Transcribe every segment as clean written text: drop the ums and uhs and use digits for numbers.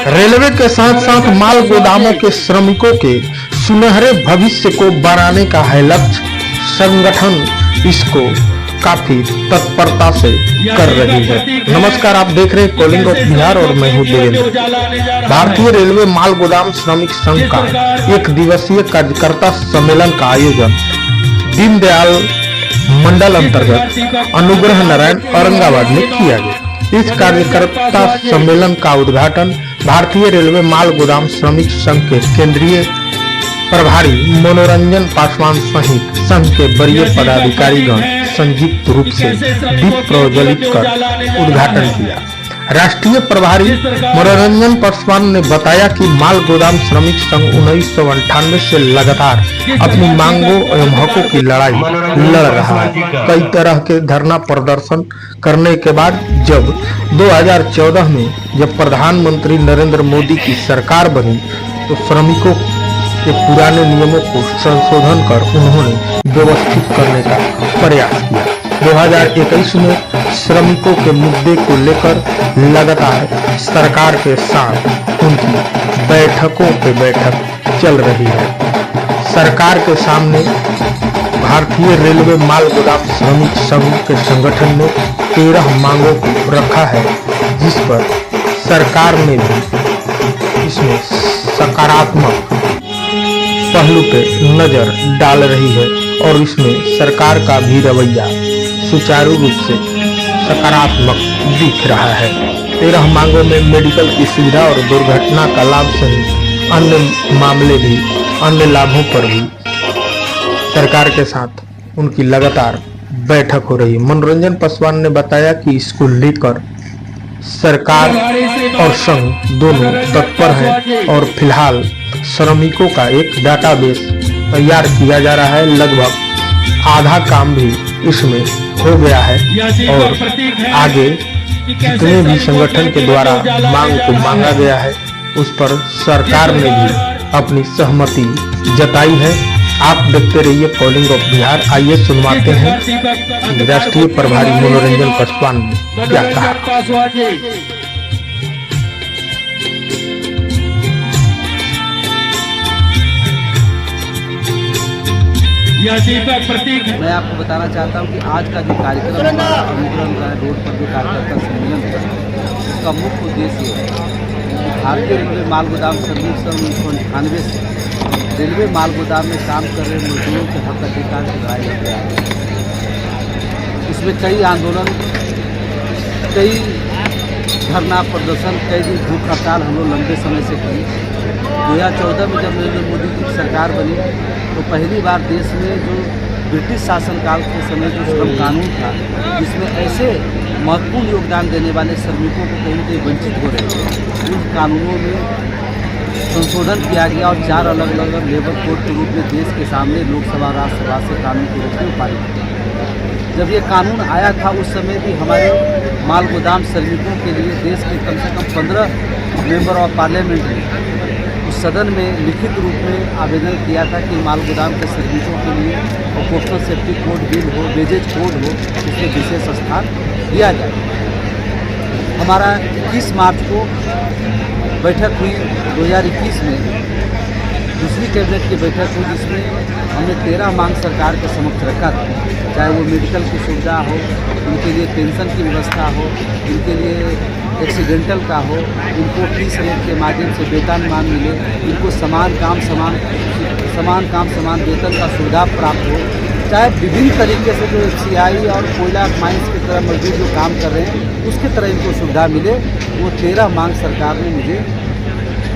Railway के साथ साथ माल गोदामों के श्रमिकों के सुनहरे भविष्य को बनाने का है लक्ष्य। संगठन इसको काफी तत्परता से कर रही है। नमस्कार, आप देख रहे हैं कॉलिंग ऑफ बिहार और मैं हूं देवेंद्र। भारतीय रेलवे माल गोदाम श्रमिक संघ का एक दिवसीय कार्यकर्ता सम्मेलन का आयोजन दीनदयाल मंडल अंतर्गत अनुग्रह नारायण औरंगाबाद में किया गया। इस कार्यकर्ता सम्मेलन का उद्घाटन भारतीय रेलवे माल गोदाम श्रमिक संघ के केंद्रीय प्रभारी मनोरंजन पासवान सहित संघ के वरीय पदाधिकारीगण संयुक्त रूप से दीप प्रज्वलित कर उद्घाटन किया। राष्ट्रीय प्रभारी मनोरंजन पासवान ने बताया कि माल गोदाम श्रमिक संघ 1998 से लगातार अपनी मांगों एवं हकों की लड़ाई लड़ रहा है। कई तरह के धरना प्रदर्शन करने के बाद जब 2014 में जब प्रधानमंत्री नरेंद्र मोदी की सरकार बनी तो श्रमिकों के पुराने नियमों को संशोधन कर उन्होंने व्यवस्थित करने का प्रयास किया। 2021 में श्रमिकों के मुद्दे को लेकर लगातार सरकार के साथ उनकी बैठकों पे बैठक चल रही है। सरकार के सामने भारतीय रेलवे माल गोदाम श्रमिक संघ के संगठन ने 13 मांगों को रखा है, जिस पर सरकार ने भी इसमें सकारात्मक पहलू पे नजर डाल रही है और इसमें सरकार का भी रवैया सुचारू रूप से सकारात्मक दिख रहा है। 13 मांगों में मेडिकल की सुविधा और दुर्घटना का लाभ सहित अन्य मामले भी, अन्य लाभों पर भी सरकार के साथ उनकी लगातार बैठक हो रही है। मनोरंजन पासवान ने बताया कि इसको लेकर सरकार और संघ दोनों तत्पर हैं और फिलहाल श्रमिकों का एक डाटाबेस तैयार किया जा रहा है। लगभग आधा काम भी इसमें हो गया है और आगे जितने भी संगठन के द्वारा मांग को मांगा गया है उस पर सरकार ने भी अपनी सहमति जताई है। आप देखते रहिए कॉलिंग ऑफ बिहार। आइए सुनवाते हैं राष्ट्रीय प्रभारी मनोरंजन पासवान ने क्या कहा। मैं आपको बताना चाहता हूं कि आज का जो कार्यक्रम अनुग्रह रोड पर जो कार्यकर्ता सम्मेलन है उसका मुख्य उद्देश्य है भारतीय रेलवे माल गोदाम श्रमिक संघ 1998 से रेलवे माल गोदाम में काम कर रहे मजदूरों के हक अधिकार की लड़ाई लड़ रहा है। इसमें कई आंदोलन, कई धरना प्रदर्शन, कई दिन भूख हड़ताल हम लोग लंबे समय से करी। 2014 में जब नरेंद्र मोदी की सरकार बनी तो पहली बार देश में जो ब्रिटिश शासनकाल के समय जो श्रम कानून था जिसमें ऐसे महत्वपूर्ण योगदान देने वाले श्रमिकों को कहीं ना कहीं वंचित हो रहे थे, उन कानूनों में संशोधन किया गया और 4 अलग अलग लेबर कोड के रूप में देश के सामने लोकसभा राज्यसभा से कानून की रचना पारित की। जब ये कानून आया था उस समय भी हमारे माल गोदाम श्रमिकों के लिए देश के कम से कम 15 मेंबर ऑफ पार्लियामेंट ने उस सदन में लिखित रूप में आवेदन किया था कि माल गोदाम के श्रमिकों के लिए ऑक्यूपेशनल सेफ्टी कोड बिल हो, वेजेज कोड हो, उसमें विशेष स्थान दिया जाए। हमारा 21 मार्च को बैठक हुई 2021 में, दूसरी कैबिनेट की बैठक हुई जिसमें हमने 13 मांग सरकार के समक्ष रखा था। चाहे वो मेडिकल की सुविधा हो, उनके लिए पेंशन की व्यवस्था हो, उनके लिए एक्सीडेंटल का हो, इनको फीस रेट के माध्यम से वेतनमान मिले, इनको समान काम समान वेतन का सुविधा प्राप्त हो, चाहे विभिन्न तरीके से जो FCI और कोयला माइंस की तरह मजदूर जो काम कर रहे हैं उसकी तरह इनको सुविधा मिले। वो 13 मांग सरकार ने मुझे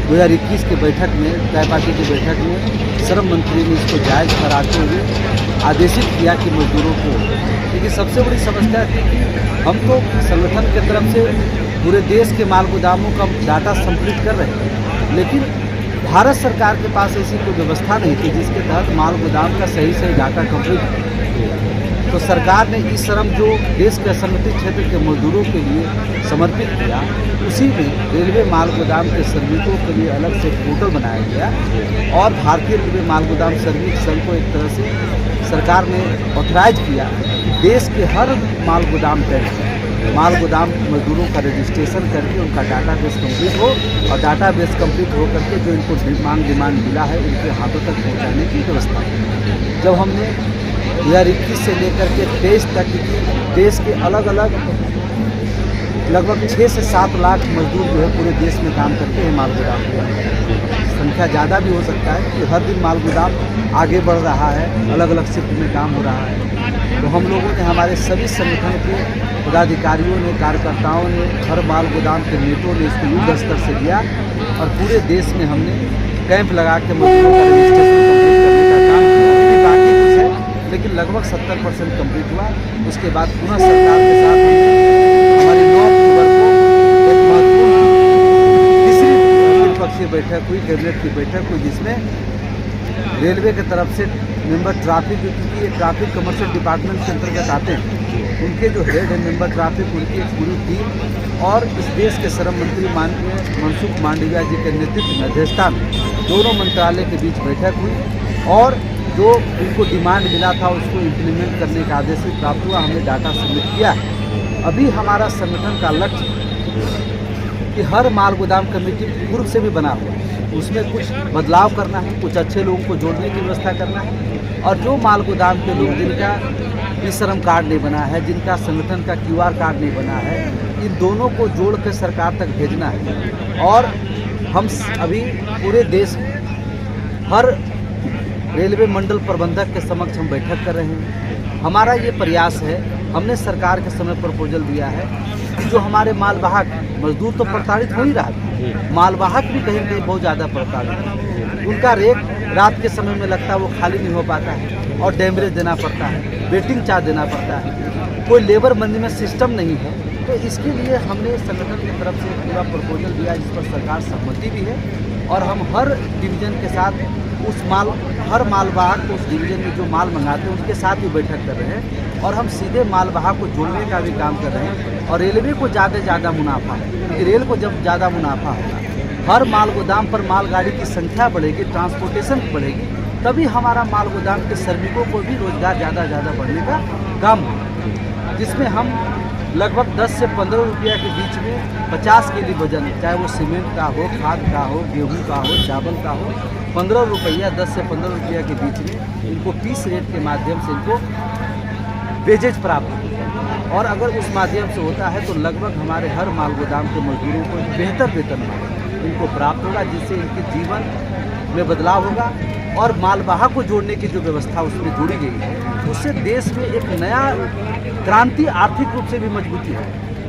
2021 के बैठक में, तय पार्टी की बैठक में श्रम मंत्री ने इसको जायज़ कराते हुए आदेशित किया कि मजदूरों को, क्योंकि सबसे बड़ी समस्या थी कि हम तो संगठन की तरफ से पूरे देश के माल गोदामों का डाटा संकलित कर रहे हैं, लेकिन भारत सरकार के पास ऐसी कोई व्यवस्था नहीं थी जिसके तहत माल गोदाम का सही डाटा कवरेज हो। तो सरकार ने इस श्रम जो देश के असंगठित क्षेत्र के मजदूरों के लिए समर्पित किया, उसी में रेलवे माल गोदाम के श्रमिकों के लिए अलग से पोर्टल बनाया गया और भारतीय रेलवे माल गोदाम श्रमिक संघ को एक तरह से सरकार ने ऑथराइज किया कि देश के हर माल गोदाम टैक्स माल गोदाम मजदूरों का रजिस्ट्रेशन करके उनका डाटाबेस कंप्लीट हो और डाटाबेस कंप्लीट हो करके जो इनको डिमांड मिला है उनके हाथों तक पहुंचाने की व्यवस्था है। जब हमने 2021 से लेकर के 23 तक देश के अलग अलग लगभग 6 से 7 लाख मजदूर जो है पूरे देश में काम करते हैं माल गोदाम के। संख्या ज़्यादा भी हो सकता है कि हर दिन माल गोदाम आगे बढ़ रहा है, अलग अलग शिफ्ट में काम हो रहा है। तो हम लोगों ने, हमारे सभी संगठन के पदाधिकारियों ने, कार्यकर्ताओं ने, हर माल गोदाम के नेताओं ने इसको युद्ध स्तर से लिया और पूरे देश में हमने कैंप लगा के मजदूरों का रजिस्ट्रेशन कंप्लीट करने का काम किया। बाकी कुछ है लेकिन लगभग 70% कंप्लीट हुआ। उसके बाद पुनः सरकार के साथ हमारी 9 अक्टूबर को एक महत्वपूर्ण तीसरी त्रिपक्षीय बैठक हुई, कैबिनेट की बैठक हुई, जिसमें रेलवे की तरफ से मेंबर ट्रैफिक, क्योंकि ये ट्रैफिक कमर्शियल डिपार्टमेंट के अंतर्गत आते हैं, उनके जो हेड है मेंबर ट्रैफिक, उनकी एक पूरी टीम और इस देश के श्रम मंत्री माननीय मनसुख मांडविया जी के नेतृत्व में, अध्यक्षता में दोनों मंत्रालय के बीच बैठक हुई और जो उनको डिमांड मिला था उसको इम्प्लीमेंट करने का आदेश भी प्राप्त हुआ। हमने डाटा सबमिट किया है। अभी हमारा संगठन का लक्ष्य कि हर माल गोदाम कमेटी पूर्व से भी बना हुआ है, उसमें कुछ बदलाव करना है, कुछ अच्छे लोगों को जोड़ने की व्यवस्था करना है और जो माल गोदाम के लोग जिनका ई श्रम कार्ड नहीं बना है, जिनका संगठन का QR कार्ड नहीं बना है, इन दोनों को जोड़ कर सरकार तक भेजना है। और हम अभी पूरे देश हर रेलवे मंडल प्रबंधक के समक्ष हम बैठक कर रहे हैं। हमारा ये प्रयास है, हमने सरकार के समय प्रपोजल दिया है कि जो हमारे मालवाहक मजदूर तो प्रताड़ित हो ही रहा है, मालवाहक भी कहीं कहीं बहुत ज़्यादा प्रताड़ित, उनका रेट रात के समय में लगता है वो खाली नहीं हो पाता है और डैमरेज देना पड़ता है, वेटिंग चार्ज देना पड़ता है, कोई लेबर मैनेजमेंट सिस्टम नहीं है। तो इसके लिए हमने संगठन की तरफ से पूरा प्रपोजल दिया जिस पर सरकार सहमति भी है और हम हर डिवीज़न के साथ हर मालवाहक को उस डिवीज़न में जो माल मंगाते हैं उनके साथ भी बैठक कर रहे हैं और हम सीधे मालवाहक को जोड़ने का भी काम कर रहे हैं और रेलवे को ज़्यादा मुनाफा है, क्योंकि रेल को जब ज़्यादा मुनाफा होगा, हर माल गोदाम पर मालगाड़ी की संख्या बढ़ेगी, ट्रांसपोर्टेशन बढ़ेगी, तभी हमारा माल गोदाम के श्रमिकों को भी रोजगार ज़्यादा बढ़ने का काम होगा, जिसमें हम लगभग 10 से 15 रुपया के बीच में 50 के लिए वजन, चाहे वो सीमेंट का हो, खाद का हो, गेहूं का हो, चावल का हो, 15 रुपया 10 से 15 रुपया के बीच में इनको पीस रेट के माध्यम से इनको वेजेज प्राप्त होता है और अगर उस माध्यम से होता है तो लगभग हमारे हर माल गोदाम के मजदूरों को बेहतर वेतन इनको प्राप्त होगा, जिससे इनके जीवन में बदलाव होगा और मालवाहक को जोड़ने की जो व्यवस्था उसमें जोड़ी गई है उससे देश में एक नया क्रांति, आर्थिक रूप से भी मजबूती है।